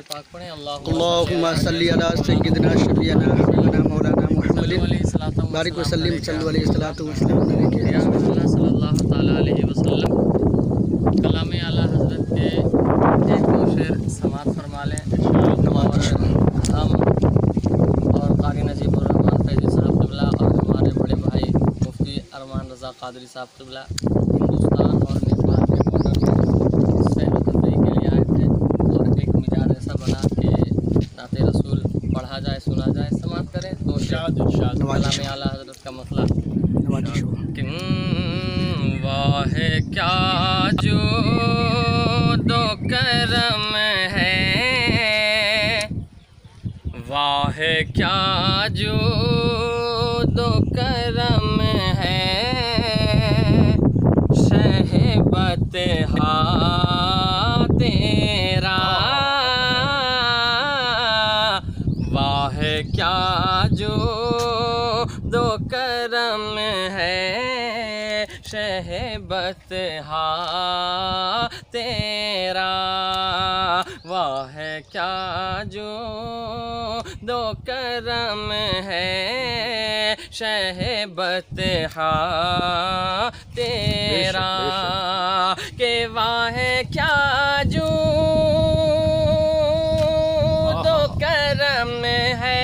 पाक पढ़ें। अल्लाहुम्मा सल्ली अला सय्यिदिना शफीना हबीबना मौलाना मुहम्मदिन बारिक वसल्लिम सल्लल्लाहु अलैहि वसल्लम। कलाम आला हज़रत के एक दो शेर समाअत फरमा लें। हम और क़ारी नजीबुर रहमान फैज़ी साहब क़िबला और हमारे बड़े भाई मुफ्ती अरमान रज़ा क़ादरी साहब क़िबला हिंदुस्तान और नेपाल के बॉर्डर पर सैर व तफरीह के लिए आए थे और एक मिजाज ऐसा बना कि नाते रसूल पढ़ा जाए, सुना जाए, समाअत करें। तो कलाम आला हज़रत का मसला वाह क्या जो दो करम है, वाह क्या जो दो करम है, शहबत हा तेरा, वाह क्या जो दो करम है, शहबत हा तेरा, वाह क्या जो दो करम है, शहबत हा तेरा, के वाह क्या जो दो करम है,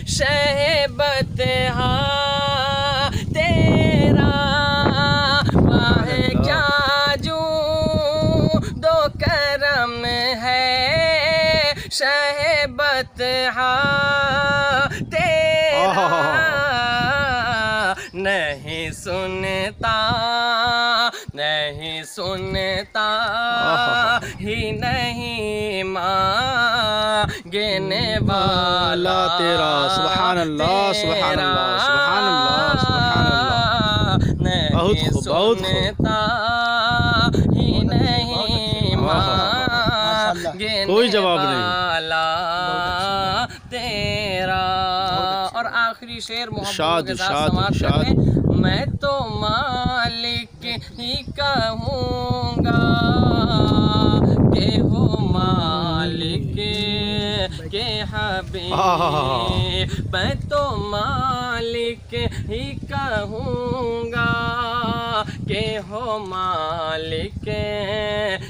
शहबत हा तेरा, वाह क्या जो दो करम है, शहबत हा तेरा, नहीं सुनता, नहीं सुनता ही नहीं मांगने वाला तेरा। सुभान अल्लाह, सुभान अल्लाह, सुभान अल्लाह, सुभान अल्लाह। नहीं सुनता ही नहीं मांगने कोई जवाब वाला तेरा। और आखिरी शेर मोहब्बत के साथ समाप्त करें। मैं तो मालिक ही कहूँगा के हो मालिक के हबीब, मैं तो मालिक ही कहूँगा के हो मालिक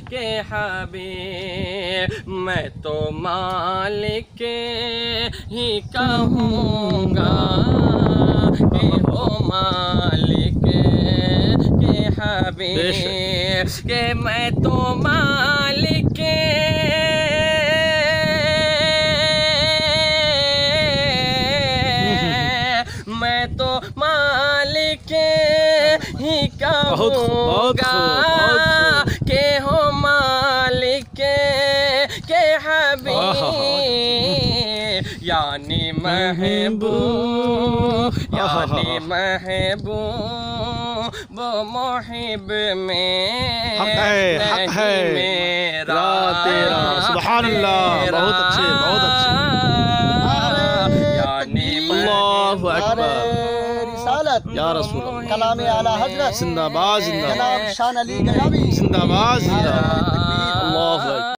के हबीब, मैं तो मालिक ही कहूँगा के हो मालिक के हबीब, के मैं तो मालिक मैं तो मालिक ही कहूँगा के हो मालिक के हबीब, यानी महबूब, यानी महबूब वो मुहिब में नहीं मेरा तेरा। सुभान अल्लाह, बहुत अच्छे, बहुत अच्छे। अल्लाहु अकबर, या रसूल अल्लाह। कलाम आला हज़रत जिंदाबाद, जिंदाबाद। शान अली गयावी जिंदाबाद, जिंदाबाद। अल्लाहु अकबर।